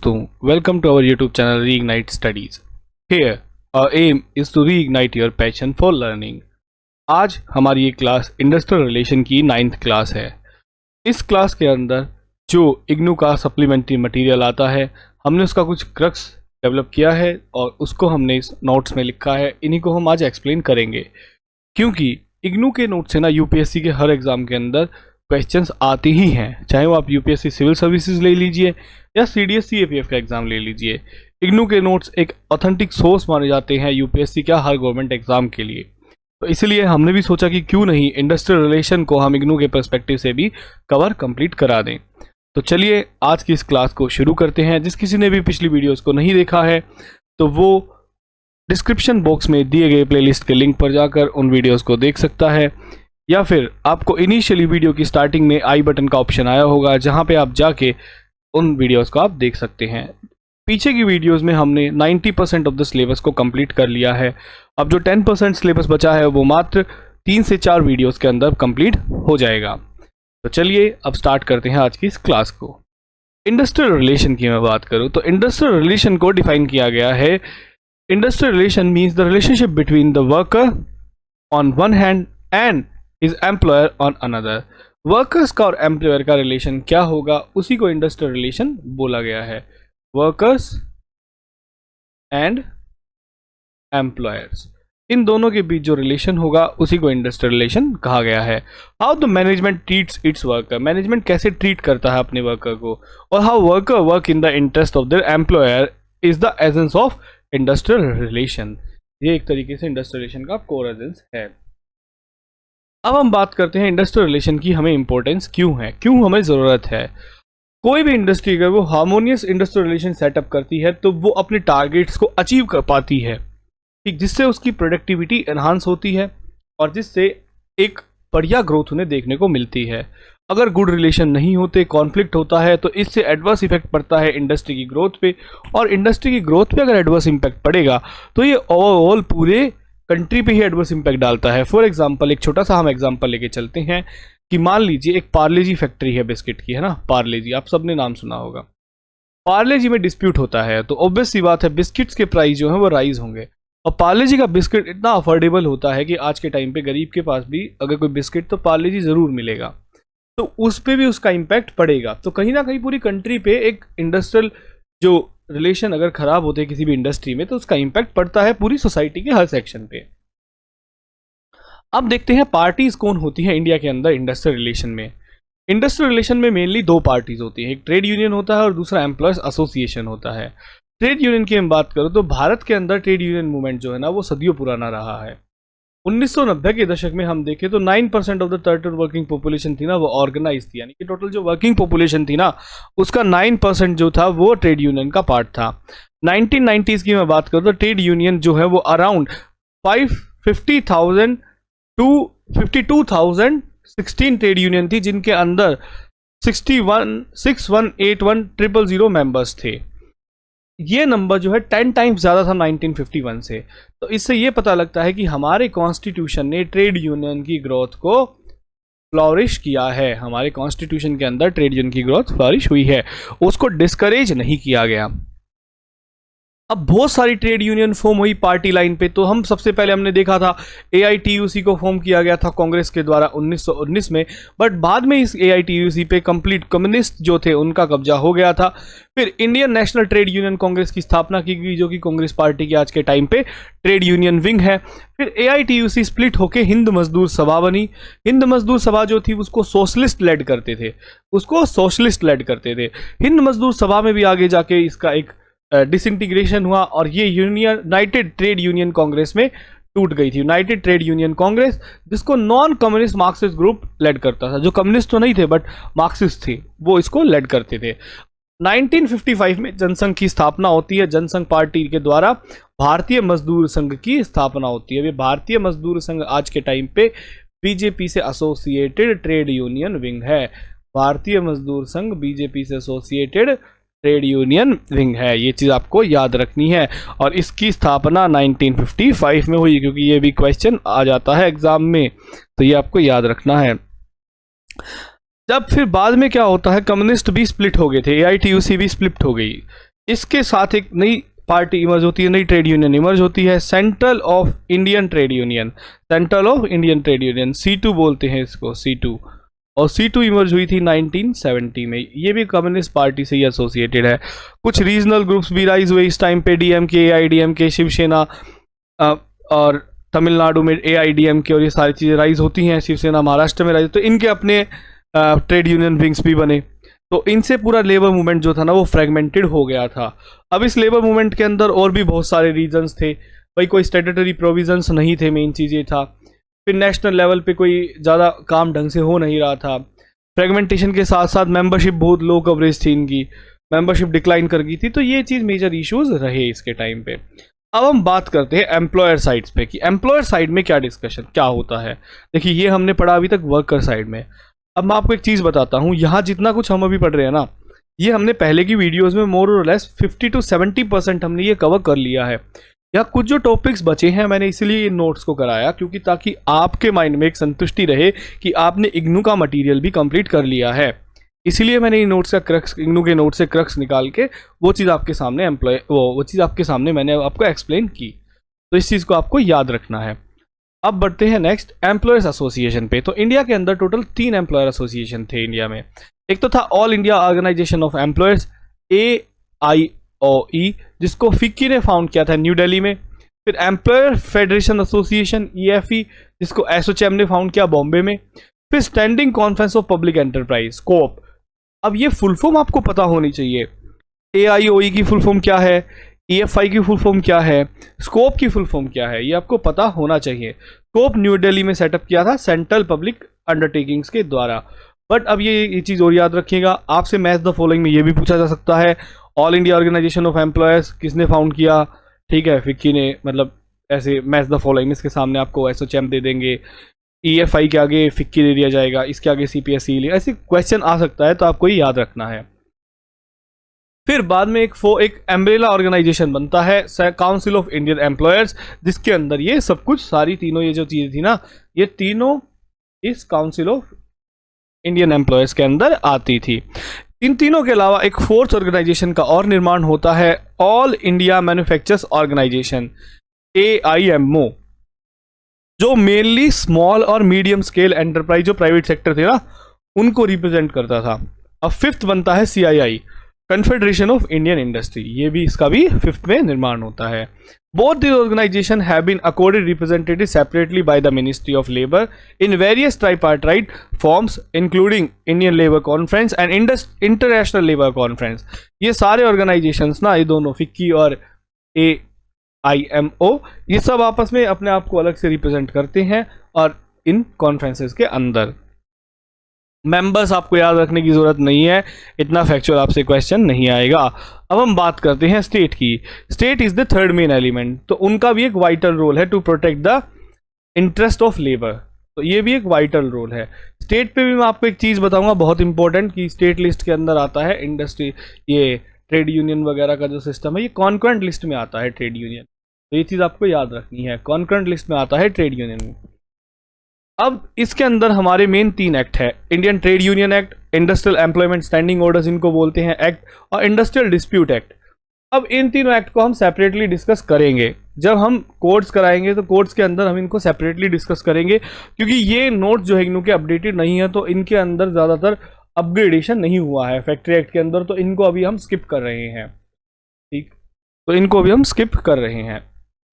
So, welcome to our YouTube channel Reignite Studies. Here, our aim is to reignite your passion for learning. आज हमारी ये class industrial relation की 9th class है। इस class के अंदर जो इग्नू का सप्लीमेंट्री मटेरियल आता है, हमने उसका कुछ क्रक्स डेवलप किया है और उसको हमने इस नोट्स में लिखा है। इन्हीं को हम आज एक्सप्लेन करेंगे, क्योंकि इग्नू के नोट्स से ना यूपीएससी के हर एग्ज़ाम के अंदर क्वेश्चंस आती ही हैं, चाहे वो आप यूपीएससी सिविल सर्विसेज ले लीजिए या सीडीएस सीएपीएफ का एग्जाम ले लीजिए। इग्नू के नोट्स एक ऑथेंटिक सोर्स माने जाते हैं यूपीएससी का हर गवर्नमेंट एग्जाम के लिए। तो इसलिए हमने भी सोचा कि क्यों नहीं इंडस्ट्रियल रिलेशन को हम इग्नू के पर्सपेक्टिव से भी कवर कंप्लीट करा दें। तो चलिए आज की इस क्लास को शुरू करते हैं। जिस किसी ने भी पिछली वीडियोस को नहीं देखा है तो वो डिस्क्रिप्शन बॉक्स में दिए गए प्लेलिस्ट के लिंक पर जाकर उन वीडियोस को देख सकता है, या फिर आपको इनिशियली वीडियो की स्टार्टिंग में आई बटन का ऑप्शन आया होगा, जहां पे आप जाके उन वीडियोस को आप देख सकते हैं। पीछे की वीडियोस में हमने 90% ऑफ द सिलेबस को कंप्लीट कर लिया है। अब जो 10% सिलेबस बचा है वो मात्र 3 से 4 वीडियोस के अंदर कंप्लीट हो जाएगा। तो चलिए अब स्टार्ट करते हैं आज की इस क्लास को। इंडस्ट्रियल रिलेशन की मैं बात करूं तो इंडस्ट्रियल रिलेशन को डिफाइन किया गया है। Industrial relation means the relationship between the worker on one hand and is employer on another. Workers का और एम्प्लॉयर का रिलेशन क्या होगा, उसी को इंडस्ट्रियल रिलेशन बोला गया है। वर्कर्स एंड एम्प्लॉयर्स, इन दोनों के बीच जो रिलेशन होगा उसी को इंडस्ट्रियल रिलेशन कहा गया है। How the management treats it's worker, management कैसे ट्रीट करता है अपने वर्कर को, और how worker work in the interest of their employer is the essence of industrial relation. ये एक तरीके से इंडस्ट्रियल रिलेशन का कोर एसेंस है। अब हम बात करते हैं इंडस्ट्रियल रिलेशन की हमें इंपॉर्टेंस क्यों है, क्यों हमें ज़रूरत है। कोई भी इंडस्ट्री अगर वो हार्मोनियस इंडस्ट्रियल रिलेशन सेटअप करती है तो वो अपने टारगेट्स को अचीव कर पाती है, ठीक, जिससे उसकी प्रोडक्टिविटी एनहांस होती है और जिससे एक बढ़िया ग्रोथ उन्हें देखने को मिलती है। अगर गुड रिलेशन नहीं होते, कॉन्फ्लिक्ट होता है, तो इससे एडवर्स इफेक्ट पड़ता है इंडस्ट्री की ग्रोथ पे, और इंडस्ट्री की ग्रोथ पे अगर एडवर्स इम्पैक्ट पड़ेगा तो ये ओवरऑल पूरे कंट्री पे ही एडवर्स इम्पैक्ट डालता है। फॉर एग्जांपल एक छोटा सा हम एग्जांपल लेके चलते हैं कि मान लीजिए एक पार्ले जी फैक्ट्री है बिस्किट की, है ना, पार्ले जी, आप सबने नाम सुना होगा। पार्ले जी में डिस्प्यूट होता है तो ऑब्वियस सी बात है बिस्किट्स के प्राइस जो है वो राइज होंगे, और पार्ले जी का बिस्किट इतना अफोर्डेबल होता है कि आज के टाइम पे गरीब के पास भी अगर कोई बिस्किट तो पार्ले जी जरूर मिलेगा, तो उस पर भी उसका इम्पैक्ट पड़ेगा। तो कहीं ना कहीं पूरी कंट्री पे एक इंडस्ट्रियल जो रिलेशन अगर खराब होते हैं किसी भी इंडस्ट्री में तो उसका इंपैक्ट पड़ता है पूरी सोसाइटी के हर सेक्शन पे। अब देखते हैं पार्टीज कौन होती है इंडिया के अंदर इंडस्ट्रियल रिलेशन में। इंडस्ट्रियल रिलेशन में मेनली 2 पार्टीज होती है, एक ट्रेड यूनियन होता है और दूसरा एम्प्लॉयर्स एसोसिएशन होता है। ट्रेड यूनियन की हम बात करें तो भारत के अंदर ट्रेड यूनियन मूवमेंट जो है ना वो सदियों पुराना रहा है। 1990 के दशक में हम देखें तो 9% of the total working population थी ना वो ऑर्गेनाइज थी, यानी कि टोटल जो वर्किंग पॉपुलेशन थी ना उसका 9% जो था वो ट्रेड यूनियन का पार्ट था। 1990s की मैं बात करूँ तो ट्रेड यूनियन जो है वो अराउंड 550,000 टू 52,016 ट्रेड यूनियन थी, जिनके अंदर 618100 मेंबर्स थे। ये नंबर जो है 10 टाइम्स ज़्यादा था 1951 से। तो इससे ये पता लगता है कि हमारे कॉन्स्टिट्यूशन ने ट्रेड यूनियन की ग्रोथ को फ्लॉरिश किया है। हमारे कॉन्स्टिट्यूशन के अंदर ट्रेड यूनियन की ग्रोथ फ्लॉरिश हुई है, उसको डिस्करेज नहीं किया गया। अब बहुत सारी ट्रेड यूनियन फॉर्म हुई पार्टी लाइन पे, तो हम सबसे पहले हमने देखा था AITUC को फॉर्म किया गया था कांग्रेस के द्वारा 1919 में, बट बाद में इस AITUC पे कंप्लीट कम्युनिस्ट जो थे उनका कब्जा हो गया था। फिर Indian national trade union Congress की स्थापना की गई, जो कि कांग्रेस पार्टी की आज के टाइम पे ट्रेड यूनियन विंग है। फिर AITUC स्प्लिट होकर हिंद मजदूर सभा बनी। हिंद मजदूर सभा जो थी उसको सोशलिस्ट लेड करते थे, हिंद मजदूर सभा में भी आगे जाके इसका एक डिसइंटीग्रेशन हुआ और ये यूनाइटेड ट्रेड यूनियन कांग्रेस में टूट गई थी। यूनाइटेड ट्रेड यूनियन कांग्रेस, जिसको non communist Marxist group led करता था, जो कम्युनिस्ट तो नहीं थे बट मार्क्सिस्ट थे, वो इसको लेड करते थे। 1955 में जनसंघ की स्थापना होती है, जनसंघ पार्टी के द्वारा भारतीय मजदूर संघ की स्थापना होती है। ये भारतीय मजदूर संघ आज के टाइम पे बीजेपी से एसोसिएटेड ट्रेड यूनियन विंग है। भारतीय मजदूर संघ बीजेपी से एसोसिएटेड ट्रेड यूनियन विंग है, ये चीज़ आपको याद रखनी है। और इसकी स्थापना 1955 में हुई, क्योंकि ये भी क्वेश्चन आ जाता है एग्जाम में, तो ये आपको याद रखना है। जब फिर बाद में क्या होता है, कम्युनिस्ट भी स्प्लिट हो गए थे, AITUC भी स्प्लिट हो गई। इसके साथ एक नई पार्टी इमर्ज होती है, नई ट्रेड यूनियन इमर्ज होती है, central of Indian trade union. Central of Indian trade union, C2 बोलते हैं इसको, C2। और C2 इमर्ज हुई थी 1970 में। ये भी कम्युनिस्ट पार्टी से ही एसोसिएटेड है। कुछ रीजनल ग्रुप्स भी राइज हुए इस टाइम पे, DMK, AIDMK, शिवसेना, और तमिलनाडु में AIDMK, और ये सारी चीज़ें राइज होती हैं। शिवसेना महाराष्ट्र में राइज, तो इनके अपने ट्रेड यूनियन विंग्स भी बने। तो इनसे पूरा लेबर मूवमेंट जो था ना वो फ्रेगमेंटेड हो गया था। अब इस लेबर मूवमेंट के अंदर और भी बहुत सारे रीजंस थे भाई, कोई स्टैट्यूटरी प्रोविजंस नहीं थे, मेन चीज़ ये था। फिर नेशनल लेवल पे कोई ज़्यादा काम ढंग से हो नहीं रहा था। फ्रेगमेंटेशन के साथ साथ मेंबरशिप बहुत लो कवरेज थी, इनकी मेंबरशिप डिक्लाइन कर गई थी। तो ये चीज़ मेजर इश्यूज रहे इसके टाइम पे। अब हम बात करते हैं एम्प्लॉयर साइड्स पे कि एम्प्लॉयर साइड में क्या डिस्कशन क्या होता है। देखिए ये हमने पढ़ा अभी तक वर्कर साइड में। अब मैं आपको एक चीज़ बताता हूँ, यहाँ जितना कुछ हम अभी पढ़ रहे हैं ना, ये हमने पहले की वीडियोस में मोर और लेस 50 to 70% हमने ये कवर कर लिया है। या कुछ जो टॉपिक्स बचे हैं मैंने इसलिए इन नोट्स को कराया, क्योंकि ताकि आपके माइंड में एक संतुष्टि रहे कि आपने इग्नू का मटेरियल भी कंप्लीट कर लिया है। इसलिए मैंने इन नोट्स का क्रक्स, इग्नू के नोट से क्रक्स निकाल के वो चीज़ आपके सामने वो चीज़ आपके सामने मैंने आपको एक्सप्लेन की। तो इस चीज़ को आपको याद रखना है। अब बढ़ते हैं नेक्स्ट एम्प्लॉयर्स एसोसिएशन पे। तो इंडिया के अंदर टोटल 3 एम्प्लॉयर एसोसिएशन थे इंडिया में। एक तो था all India organisation of employers, AIOE, जिसको फिक्की ने फाउंड किया था न्यू दिल्ली में। फिर एम्प्लॉयर फेडरेशन एसोसिएशन, EFE, जिसको एसोचैम ने फाउंड किया बॉम्बे में। फिर standing conference of public enterprise, scope. अब ये फुल फॉर्म आपको पता होनी चाहिए। AIOE की फुल फॉर्म क्या है, EFI की फुल फॉर्म क्या है, स्कोप की फुल फॉर्म क्या है, ये आपको पता होना चाहिए। स्कोप न्यू दिल्ली में सेटअप किया था सेंट्रल पब्लिक अंडरटेकिंग्स के द्वारा। बट अब ये चीज़ और याद रखिएगा, आपसे मैच द फॉलोइंग में ये भी पूछा जा सकता है। All India organisation of employers किसने फाउंड किया, ठीक है, फिक्की ने। मतलब ऐसे मैच द फॉलोइंग, इसके सामने आपको एसोचैम दे देंगे, EFI के आगे फिक्की दे दिया जाएगा, इसके आगे CPSE, ऐसे क्वेश्चन आ सकता है, तो आपको ये याद रखना है। फिर बाद में एक एम्ब्रेला ऑर्गेनाइजेशन बनता है, काउंसिल ऑफ इंडियन एम्प्लॉयर्स, जिसके अंदर ये सब कुछ सारी तीनों ये जो चीज़ें थी ना, ये तीनों इस काउंसिल ऑफ इंडियन एम्प्लॉयर्स के अंदर आती थी। इन तीनों के अलावा एक फोर्थ ऑर्गेनाइजेशन का और निर्माण होता है, all India manufacturers organisation, AIMO, जो मेनली स्मॉल और मीडियम स्केल एंटरप्राइज जो प्राइवेट सेक्टर थे ना उनको रिप्रेजेंट करता था। अब फिफ्थ बनता है CII, confederation of Indian industry, ये भी इसका भी फिफ्थ में निर्माण होता है। Both the organisation have been accorded representative separately by the ministry of labour in various tripartite forms including Indian labour conference and international labour conference. ये सारे ऑर्गेनाइजेशंस ना, ये दोनों फिक्की और AIMO, ये सब आपस में अपने आप को अलग से रिप्रेजेंट करते हैं और इन कॉन्फ्रेंसेस के अंदर मेंबर्स आपको याद रखने की जरूरत नहीं है, इतना फैक्चुअल आपसे क्वेश्चन नहीं आएगा। अब हम बात करते हैं स्टेट की। State is the third main element, तो उनका भी एक वाइटल रोल है to protect the interest of labour, तो ये भी एक वाइटल रोल है। स्टेट पे भी मैं आपको एक चीज़ बताऊंगा बहुत इंपॉर्टेंट, कि स्टेट लिस्ट के अंदर आता है इंडस्ट्री, ये ट्रेड यूनियन वगैरह का जो सिस्टम है ये कॉन्करेंट लिस्ट में आता है ट्रेड यूनियन, तो ये चीज़ आपको याद रखनी है, कॉन्करेंट लिस्ट में आता है ट्रेड यूनियन में। अब इसके अंदर हमारे मेन 3 एक्ट है, Indian trade union act, industrial employment standing orders इनको बोलते हैं एक्ट, और इंडस्ट्रियल डिस्प्यूट एक्ट। अब इन तीनों एक्ट को हम सेपरेटली डिस्कस करेंगे, जब हम कोड्स कराएंगे तो कोड्स के अंदर हम इनको सेपरेटली डिस्कस करेंगे, क्योंकि ये नोट्स जो है इनके के अपडेटेड नहीं है, तो इनके अंदर ज़्यादातर अपग्रेडेशन नहीं हुआ है फैक्ट्री एक्ट के अंदर, तो इनको अभी हम स्किप कर रहे हैं, ठीक, तो इनको अभी हम स्किप कर रहे हैं।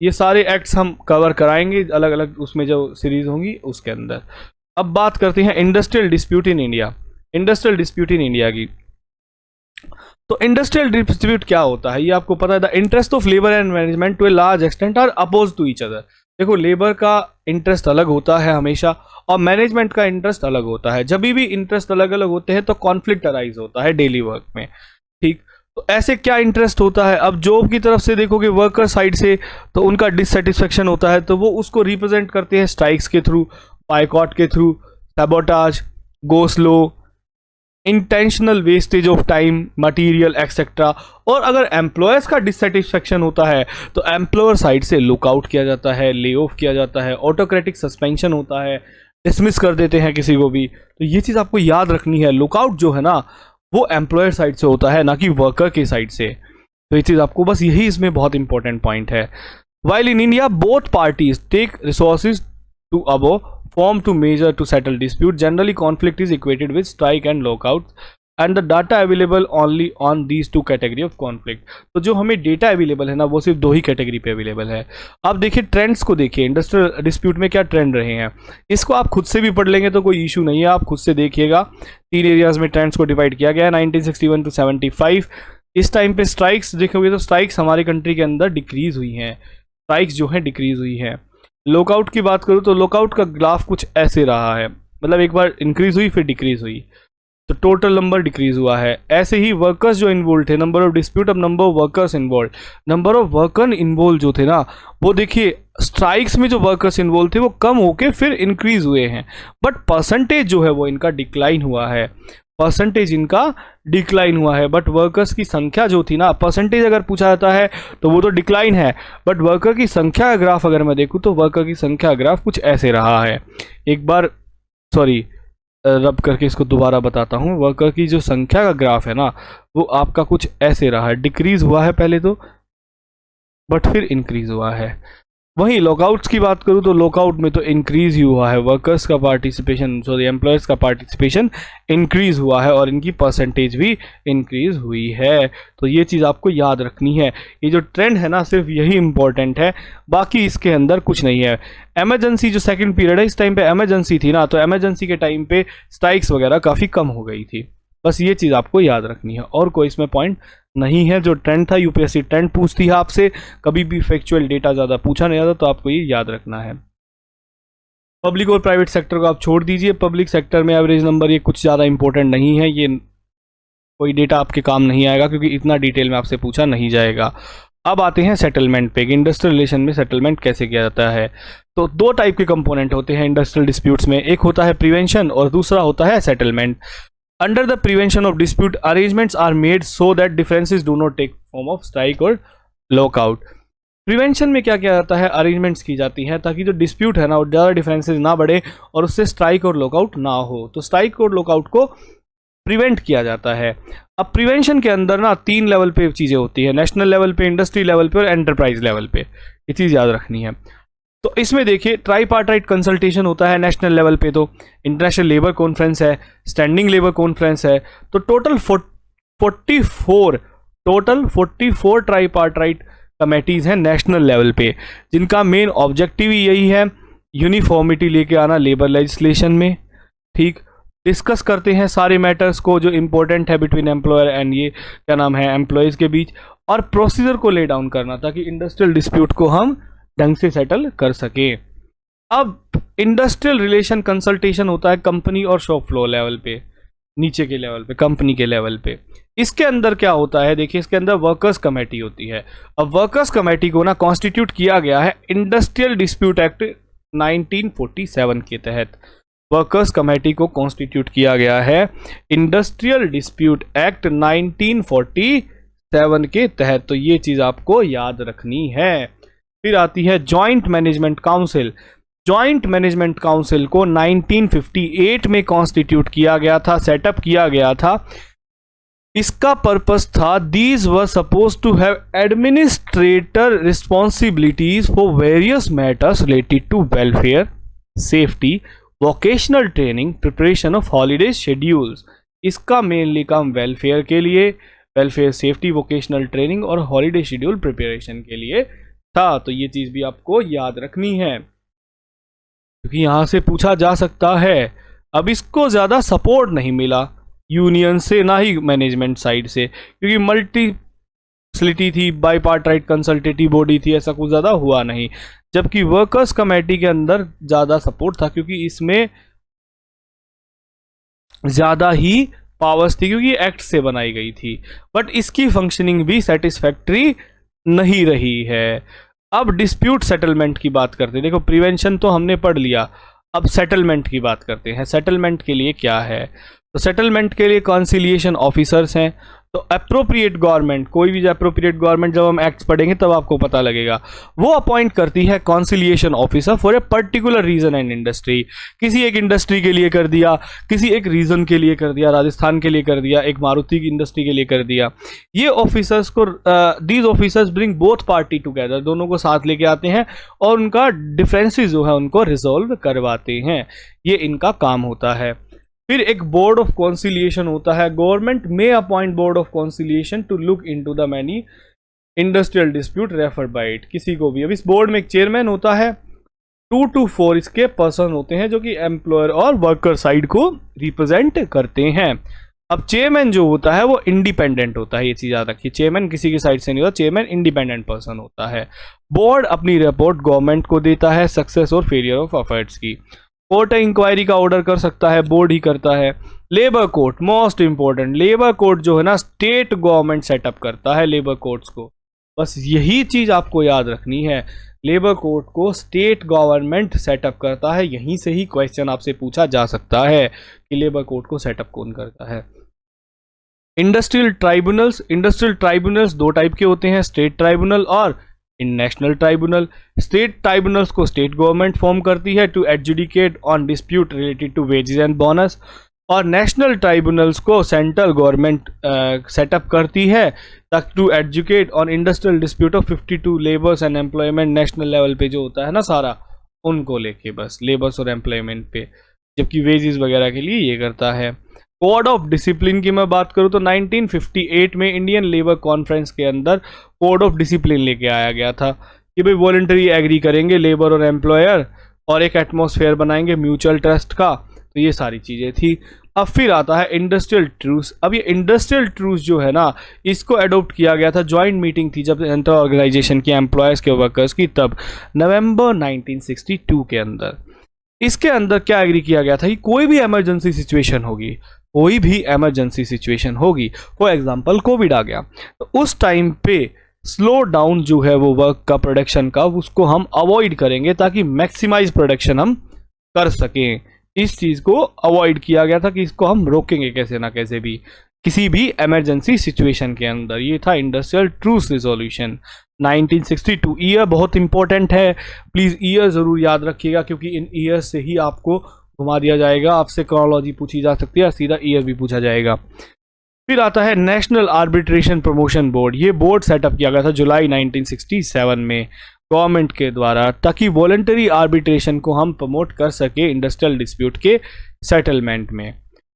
ये सारे एक्ट्स हम कवर कराएंगे अलग अलग उसमें जो सीरीज होंगी उसके अंदर। अब बात करते हैं industrial dispute in India, industrial dispute in India की। तो इंडस्ट्रियल डिस्प्यूट क्या होता है ये आपको पता है, the interest of labour and management to a large extent are oppose to each other. देखो लेबर का इंटरेस्ट अलग होता है हमेशा, और मैनेजमेंट का इंटरेस्ट अलग होता है। जब भी इंटरेस्ट अलग अलग होते हैं तो कॉन्फ्लिक्ट अराइज होता है डेली वर्क में, ठीक। तो ऐसे क्या इंटरेस्ट होता है, अब जॉब की तरफ से देखोगे वर्कर साइड से तो उनका डिससेटिस्फेक्शन होता है, तो वो उसको रिप्रेजेंट करते हैं स्ट्राइक्स के थ्रू, बायकॉट के through, sabotage, go slow, intentional wastage of time, material etcetera. और अगर एम्प्लॉयर्स का डिससेटिस्फेक्शन होता है तो एम्प्लॉयर साइड से लुकआउट किया जाता है, ले ऑफ किया जाता है, ऑटोक्रेटिक सस्पेंशन होता है, डिसमिस कर देते हैं किसी को भी। तो ये चीज़ आपको याद रखनी है, लुकआउट जो है ना वो एम्प्लॉयर साइड से होता है, ना कि वर्कर के साइड से। तो ये चीज़ आपको बस यही इसमें बहुत इंपॉर्टेंट पॉइंट है। While in India both parties take resources to above form to measure to settle dispute, generally conflict is equated with strike and lockout and the data available only on these two category of conflict. तो जो हमें data available है ना वो सिर्फ दो ही category पे available है। आप देखिए ट्रेंड्स को देखिए, इंडस्ट्रियल डिस्प्यूट में क्या ट्रेंड रहे हैं, इसको आप खुद से भी पढ़ लेंगे तो कोई इशू नहीं है, आप खुद से देखिएगा। 3 एरियाज में ट्रेंड्स को डिवाइड किया गया है 1961 टू 75। इस टाइम पे स्ट्राइक्स देखोगे तो स्ट्राइक्स हमारे कंट्री के अंदर डिक्रीज हुई हैं, स्ट्राइक्स जो है डिक्रीज हुई है। लॉकआउट की बात करूँ तो लॉकआउट का ग्राफ कुछ ऐसे रहा है, मतलब एक बार इंक्रीज हुई फिर डिक्रीज हुई, तो टोटल नंबर डिक्रीज हुआ है। ऐसे ही वर्कर्स जो इन्वॉल्व थे, नंबर ऑफ डिस्प्यूट अब number of workers involve, number of worker involve जो थे ना वो देखिए स्ट्राइक्स में जो वर्कर्स इन्वॉल्व थे वो कम होके फिर इंक्रीज हुए हैं, बट परसेंटेज जो है वो इनका डिक्लाइन हुआ है, परसेंटेज इनका डिक्लाइन हुआ है। बट वर्कर्स की संख्या जो थी ना, परसेंटेज अगर पूछा जाता है तो वो तो डिक्लाइन है, बट वर्कर की संख्या का ग्राफ अगर मैं देखूँ तो वर्कर की संख्या ग्राफ कुछ ऐसे रहा है। एक बार सॉरी रब करके इसको दोबारा बताता हूँ, वर्कर की जो संख्या का ग्राफ है ना वो आपका कुछ ऐसे रहा है, डिक्रीज हुआ है पहले तो बट फिर इंक्रीज हुआ है। वहीं लॉकआउट्स की बात करूँ तो लॉकआउट में तो इंक्रीज ही हुआ है, वर्कर्स का पार्टिसिपेशन सॉरी एम्प्लॉयर्स का पार्टिसिपेशन इंक्रीज हुआ है और इनकी परसेंटेज भी इंक्रीज हुई है। तो ये चीज़ आपको याद रखनी है, ये जो ट्रेंड है ना सिर्फ यही इंपॉर्टेंट है, बाकी इसके अंदर कुछ नहीं है। एमरजेंसी जो सेकंड पीरियड है, इस टाइम पे एमरजेंसी थी ना, तो एमरजेंसी के टाइम पे स्ट्राइक्स वगैरह काफ़ी कम हो गई थी, बस ये चीज़ आपको याद रखनी है और कोई इसमें पॉइंट नहीं है। जो ट्रेंड था यूपीएससी ट्रेंड पूछती है आपसे, कभी भी फैक्चुअल डेटा ज़्यादा पूछा नहीं जाता, तो आपको ये याद रखना है। पब्लिक और प्राइवेट सेक्टर को आप छोड़ दीजिए, पब्लिक सेक्टर में एवरेज नंबर ये कुछ ज़्यादा इंपॉर्टेंट नहीं है, ये कोई डेटा आपके काम नहीं आएगा क्योंकि इतना डिटेल में आपसे पूछा नहीं जाएगा। अब आते हैं सेटलमेंट पे, इंडस्ट्रियल रिलेशन में सेटलमेंट कैसे किया जाता है। तो दो टाइप के कंपोनेंट होते हैं इंडस्ट्रियल डिस्प्यूट्स में, एक होता है प्रिवेंशन और दूसरा होता है settlement. Under the prevention of dispute, arrangements are made so that differences do not take form of strike or lockout. Prevention में क्या किया जाता है, अरेंजमेंट्स की जाती हैं ताकि जो डिस्प्यूट है ना वो ज़्यादा डिफरेंसेस ना बढ़े और उससे स्ट्राइक और लॉकआउट ना हो, तो स्ट्राइक और लॉकआउट को प्रिवेंट किया जाता है। अब प्रिवेंशन के अंदर ना 3 लेवल पे चीज़ें होती है, नेशनल लेवल पे, इंडस्ट्री लेवल पे और एंटरप्राइज लेवल पे, ये चीज़ याद रखनी है। तो इसमें देखिए ट्राईपार्टाइट कंसल्टेशन होता है नेशनल लेवल पे, तो इंटरनेशनल लेबर कॉन्फ्रेंस है, स्टैंडिंग लेबर कॉन्फ्रेंस है, तो टोटल 44 ट्राईपार्टाइट कमेटीज हैं नेशनल लेवल पे, जिनका मेन ऑब्जेक्टिव ही यही है यूनिफॉर्मिटी लेके आना लेबर लेजिस्लेशन में। ठीक, डिस्कस करते हैं सारे मैटर्स को जो इंपॉर्टेंट है बिटवीन एम्प्लॉयर एंड ये क्या नाम है एम्प्लॉयज के बीच, और प्रोसीजर को ले डाउन करना ताकि इंडस्ट्रियल डिस्प्यूट को हम ढंग से सेटल कर सके। अब इंडस्ट्रियल रिलेशन कंसल्टेशन होता है कंपनी और शॉप फ्लोर लेवल पे, नीचे के लेवल पे, कंपनी के लेवल पे। इसके अंदर क्या होता है, देखिए इसके अंदर वर्कर्स कमेटी होती है। अब वर्कर्स कमेटी को ना कॉन्स्टिट्यूट किया गया है इंडस्ट्रियल डिस्प्यूट एक्ट 1947 के तहत, वर्कर्स कमेटी को कॉन्स्टिट्यूट किया गया है इंडस्ट्रियल डिस्प्यूट एक्ट 1947 के तहत, तो ये चीज आपको याद रखनी है। फिर आती है joint management council. Joint management council को 1958 में कॉन्स्टिट्यूट किया गया था, सेटअप किया गया था। इसका पर्पस था these were suppose to have administrator responsibilities for various matters related to welfare, safety, vocational training, preparation of holiday schedules. इसका मेनली काम वेलफेयर के लिए, वेलफेयर, सेफ्टी, वोकेशनल ट्रेनिंग और हॉलीडे शेड्यूल प्रिपरेशन के लिए था। तो ये चीज भी आपको याद रखनी है क्योंकि यहां से पूछा जा सकता है। अब इसको ज्यादा सपोर्ट नहीं मिला यूनियन से ना ही मैनेजमेंट साइड से, क्योंकि मल्टीपैर्सनैलिटी थी, बाईपार्टाइट कंसल्टेटिव बॉडी थी, ऐसा कुछ ज्यादा हुआ नहीं। जबकि वर्कर्स कमेटी के अंदर ज्यादा सपोर्ट था क्योंकि इसमें ज्यादा ही पावर्स थी क्योंकि एक्ट से बनाई गई थी, बट इसकी फंक्शनिंग भी सेटिस्फैक्ट्री नहीं रही है। अब डिस्प्यूट सेटलमेंट की बात करते हैं। देखो प्रिवेंशन तो हमने पढ़ लिया, अब सेटलमेंट की बात करते हैं। सेटलमेंट के लिए क्या है, तो सेटलमेंट के लिए कॉन्सिलिएशन ऑफिसर्स हैं। तो अप्रोप्रिएट गवर्नमेंट, कोई भी अप्रोप्रिएट गवर्नमेंट, जब हम एक्ट पढ़ेंगे तब आपको पता लगेगा, वो अपॉइंट करती है conciliation officer for a particular region and industry. किसी एक इंडस्ट्री के लिए कर दिया, किसी एक रीजन के लिए कर दिया, राजस्थान के लिए कर दिया, एक मारुति की इंडस्ट्री के लिए कर दिया। ये ऑफिसर्स को, these officers bring both party together, दोनों को साथ लेके आते हैं और उनका डिफरेंसेस जो है उनको रिजोल्व करवाते हैं। ये इनका काम होता है। फिर एक बोर्ड ऑफ कॉन्सिलिएशन होता है। गवर्नमेंट में appoint board of conciliation to look into the many industrial dispute referred by it. किसी को भी, अब इस बोर्ड में एक चेयरमैन होता है, 2 to 4 इसके पर्सन होते हैं जो कि एम्प्लॉयर और वर्कर साइड को रिप्रेजेंट करते हैं। अब चेयरमैन जो होता है वो इंडिपेंडेंट होता है, ये चीज याद रखिए, चेयरमैन किसी की साइड से नहीं होता, चेयरमैन इंडिपेंडेंट पर्सन होता है। बोर्ड अपनी रिपोर्ट गवर्नमेंट को देता है सक्सेस और फेलियर ऑफ अफेयर्स की। कोर्ट इंक्वायरी का ऑर्डर कर सकता है, बोर्ड ही करता है। Labour court, most important, labour court जो है ना स्टेट गवर्नमेंट सेटअप करता है लेबर कोर्ट्स को, बस यही चीज आपको याद रखनी है, लेबर कोर्ट को स्टेट गवर्नमेंट सेटअप करता है। यहीं से ही क्वेश्चन आपसे पूछा जा सकता है कि लेबर कोर्ट को सेटअप कौन करता है। Industrial tribunals, industrial tribunals 2 type के होते हैं, स्टेट ट्राइब्यूनल और इन नेशनल ट्राइब्यूनल। स्टेट ट्राइब्यूनल्स को स्टेट गवर्नमेंट फॉर्म करती है to adjudicate on dispute related to wages and bonus, और नेशनल ट्राइब्यूनल्स को सेंट्रल गवर्नमेंट सेटअप करती है तक to adjudicate on industrial dispute of 52 labours and employment. National level पे जो होता है ना सारा, उनको लेके बस लेबर्स और एम्प्लॉयमेंट पे, जबकि वेजेस वगैरह के लिए ये करता है। कोड ऑफ डिसिप्लिन की मैं बात करूं तो 1958 में इंडियन लेबर कॉन्फ्रेंस के अंदर कोड ऑफ डिसिप्लिन लेके आया गया था कि भाई वॉलंटरी एग्री करेंगे लेबर और एम्प्लॉयर और एक एटमॉस्फेयर बनाएंगे म्यूचुअल ट्रस्ट का, तो ये सारी चीज़ें थी। अब फिर आता है इंडस्ट्रियल ट्रूस। अब ये इंडस्ट्रियल ट्रूस जो है ना, इसको अडोप्ट किया गया था, जॉइंट मीटिंग थी जब सेंट्रल ऑर्गेनाइजेशन की एम्प्लॉयज़ के वर्कर्स की, तब नवंबर 1962 के अंदर। इसके अंदर क्या एग्री किया गया था कि कोई भी इमरजेंसी सिचुएशन होगी, कोई भी इमरजेंसी सिचुएशन होगी, फॉर एग्जांपल कोविड आ गया, तो उस टाइम पे स्लो डाउन जो है वो वर्क का प्रोडक्शन का, उसको हम अवॉइड करेंगे ताकि मैक्सिमाइज प्रोडक्शन हम कर सकें। इस चीज़ को अवॉइड किया गया था कि इसको हम रोकेंगे कैसे ना कैसे भी, किसी भी इमरजेंसी सिचुएशन के अंदर। ये था इंडस्ट्रियल ट्रूस रिजोल्यूशन 1962। ईयर बहुत इंपॉर्टेंट है, प्लीज़ ईयर ज़रूर याद रखिएगा क्योंकि इन ईयर से ही आपको घुमा दिया जाएगा, आपसे क्रोनोलॉजी पूछी जा सकती है, सीधा ईयर भी पूछा जाएगा। फिर आता है नेशनल आर्बिट्रेशन प्रमोशन बोर्ड। ये बोर्ड सेटअप किया गया था जुलाई 1967 में गवर्नमेंट के द्वारा, ताकि वॉलंटरी आर्बिट्रेशन को हम प्रमोट कर सके इंडस्ट्रियल डिस्प्यूट के सेटलमेंट में।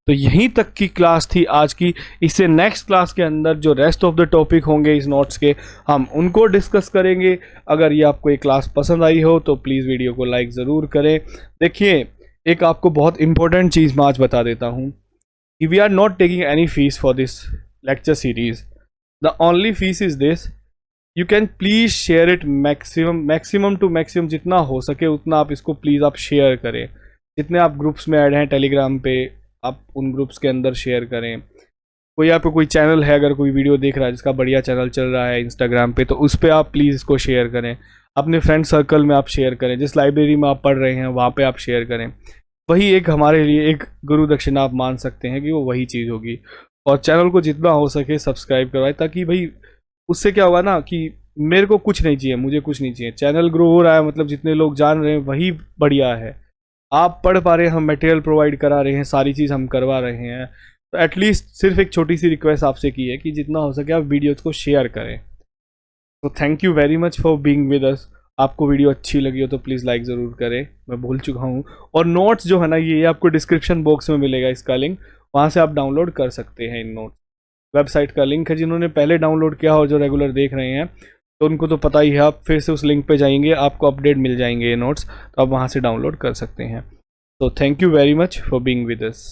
तो यहीं तक की क्लास थी आज की। इससे नेक्स्ट क्लास के अंदर जो रेस्ट ऑफ द टॉपिक होंगे इस नोट्स के, हम उनको डिस्कस करेंगे। अगर ये आपको ये क्लास पसंद आई हो तो प्लीज़ वीडियो को लाइक ज़रूर करें। देखिए, एक आपको बहुत इंपॉर्टेंट चीज़ मैं आज बता देता हूँ कि we are not taking any fees for this lecture series. The only fees is this, you can please share it maximum to maximum, जितना हो सके उतना आप इसको प्लीज़ आप शेयर करें। जितने आप ग्रुप्स में ऐड हैं टेलीग्राम पे, आप उन ग्रुप्स के अंदर शेयर करें। कोई आपको कोई चैनल है, अगर कोई वीडियो देख रहा है जिसका बढ़िया चैनल चल रहा है इंस्टाग्राम पे, तो उस पर आप प्लीज़ इसको शेयर करें। अपने फ्रेंड सर्कल में आप शेयर करें, जिस लाइब्रेरी में आप पढ़ रहे हैं वहाँ पे आप शेयर करें। वही एक हमारे लिए एक गुरु दक्षिणा आप मान सकते हैं कि वो वही चीज़ होगी। और चैनल को जितना हो सके सब्सक्राइब करवाएं, ताकि भाई उससे क्या होगा ना कि मेरे को कुछ नहीं चाहिए, मुझे कुछ नहीं चाहिए, चैनल ग्रो हो रहा है, मतलब जितने लोग जान रहे हैं वही बढ़िया है। आप पढ़ पा रहे हैं, हम मटेरियल प्रोवाइड करा रहे हैं, सारी चीज़ हम करवा रहे हैं, तो एटलीस्ट सिर्फ एक छोटी सी रिक्वेस्ट आपसे की है कि जितना हो सके आप वीडियोज़ को शेयर करें। तो thank you very much for being with us. आपको वीडियो अच्छी लगी हो तो प्लीज़ लाइक ज़रूर करें, मैं भूल चुका हूँ। और नोट्स जो है ना, ये आपको डिस्क्रिप्शन बॉक्स में मिलेगा इसका लिंक, वहाँ से आप डाउनलोड कर सकते हैं इन नोट्स। वेबसाइट का लिंक है, जिन्होंने पहले डाउनलोड किया और जो रेगुलर देख रहे हैं तो उनको तो पता ही है, आप फिर से उस लिंक पे जाएंगे, आपको अपडेट मिल जाएंगे ये नोट्स, तो आप वहाँ से डाउनलोड कर सकते हैं। तो thank you very much for being with us.